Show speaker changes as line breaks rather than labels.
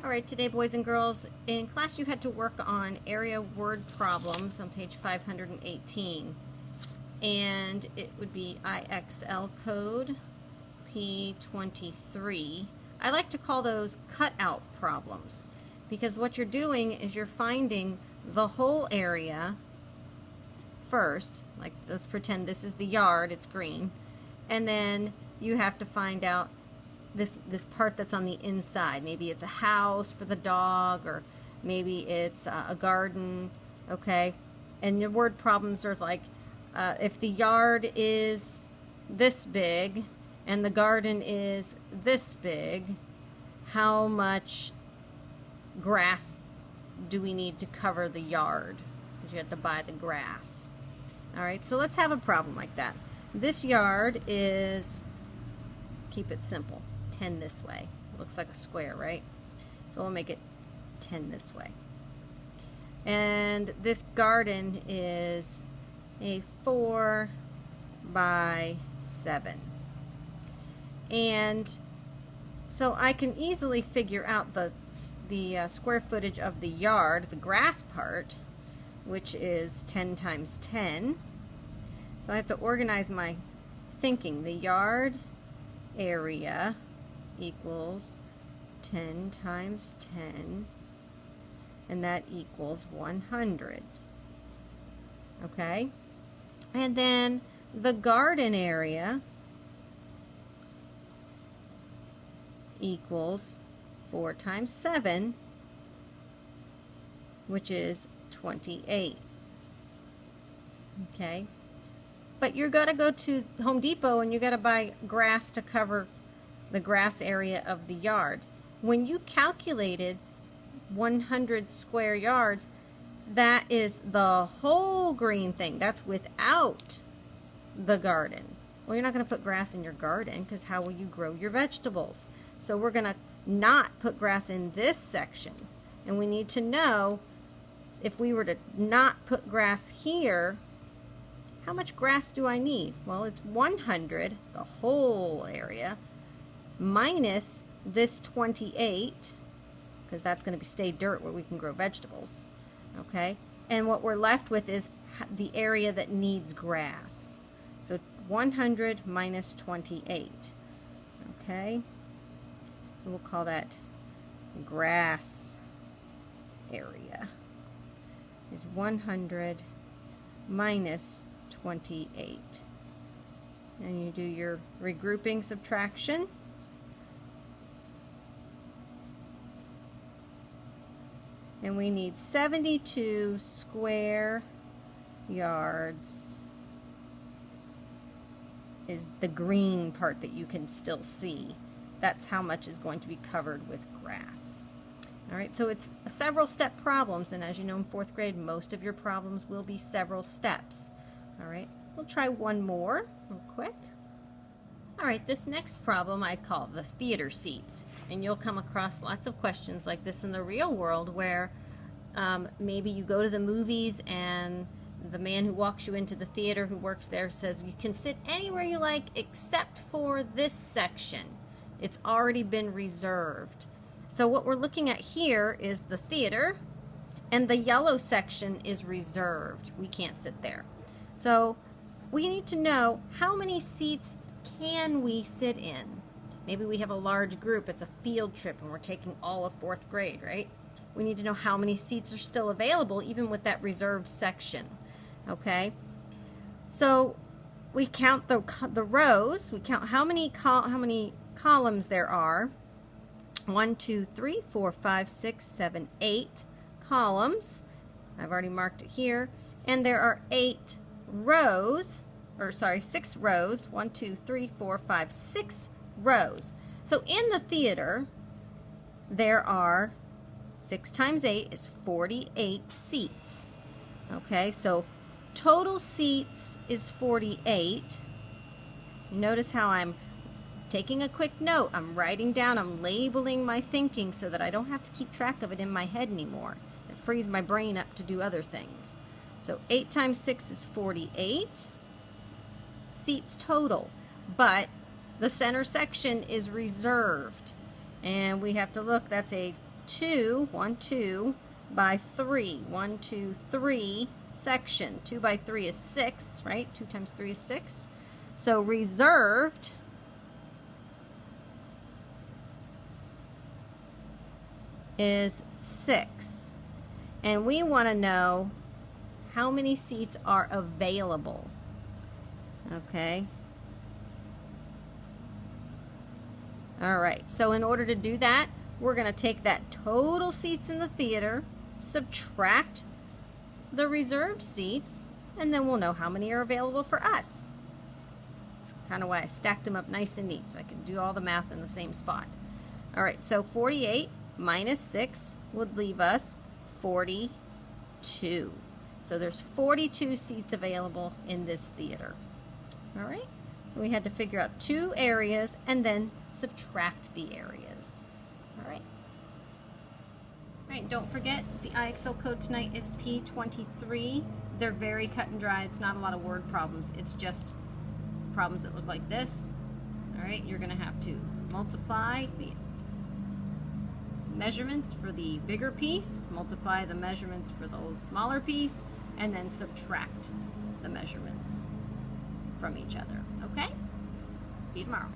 Alright, today boys and girls, in class you had to work on area word problems on page 518. And it would be IXL code P23. I like to call those cutout problems because what you're doing is you're finding the whole area first. Like, let's pretend this is the yard, it's green. And then you have to find out this part that's on the inside. Maybe it's a house for the dog, or maybe it's a garden, okay? And your word problems are like, if the yard is this big and the garden is this big, how much grass do we need to cover the yard? Because you have to buy the grass. All right, so let's have a problem like that. This yard is, keep it simple, 10 this way. It looks like a square, right? So we'll make it 10 this way. And this garden is a 4 by 7. And so I can easily figure out the square footage of the yard, the grass part, which is 10 times 10. So I have to organize my thinking. The yard area equals 10 times 10, and that equals 100. Okay? And then the garden area equals 4 times 7, which is 28. Okay? But you're going to go to Home Depot and you got to buy grass to cover the grass area of the yard. When you calculated 100 square yards, that is the whole green thing. That's without the garden. Well, you're not going to put grass in your garden because how will you grow your vegetables? So we're going to not put grass in this section. And we need to know, if we were to not put grass here, how much grass do I need? Well, it's 100, the whole area, minus this 28, because that's going to stay dirt where we can grow vegetables. Okay? And what we're left with is the area that needs grass. So 100 minus 28. Okay? So we'll call that grass area is 100 minus 28. And you do your regrouping subtraction. And we need 72 square yards is the green part that you can still see. That's how much is going to be covered with grass. All right, so it's several step problems, and as you know in 4th grade, most of your problems will be several steps. All right, we'll try one more real quick. All right, this next problem I call the theater seats, and you'll come across lots of questions like this in the real world where maybe you go to the movies and the man who walks you into the theater who works there says you can sit anywhere you like except for this section. It's already been reserved. So what we're looking at here is the theater, and the yellow section is reserved. We can't sit there. So we need to know, how many seats can we sit in? Maybe we have a large group, it's a field trip, and we're taking all of 4th grade, right? We need to know how many seats are still available, even with that reserved section. Okay? So we count the rows. We count how many columns there are. 1, 2, 3, 4, 5, 6, 7, 8 columns. I've already marked it here. And there are 8 rows, or sorry, 6 rows. 1, 2, 3, 4, 5, 6 rows. So in the theater, there are 6 times 8 is 48 seats. Okay, so total seats is 48. Notice how I'm taking a quick note. I'm writing down, I'm labeling my thinking so that I don't have to keep track of it in my head anymore. It frees my brain up to do other things. So 8 times 6 is 48 seats total. But the center section is reserved. And we have to look, that's a 2, 1, 2 by 3, 1, 2, 3 section. 2 by 3 is 6, right? 2 times 3 is 6. So reserved is 6. And we want to know how many seats are available. Okay. All right, so in order to do that, we're going to take that total seats in the theater, subtract the reserved seats, and then we'll know how many are available for us. That's kind of why I stacked them up nice and neat, so I can do all the math in the same spot. All right, so 48 minus 6 would leave us 42. So there's 42 seats available in this theater. All right, so we had to figure out 2 areas and then subtract the areas. All right. All right, don't forget the IXL code tonight is P23. They're very cut and dry. It's not a lot of word problems. It's just problems that look like this. All right, you're going to have to multiply the measurements for the bigger piece, multiply the measurements for the smaller piece, and then subtract the measurements from each other. Okay? See you tomorrow.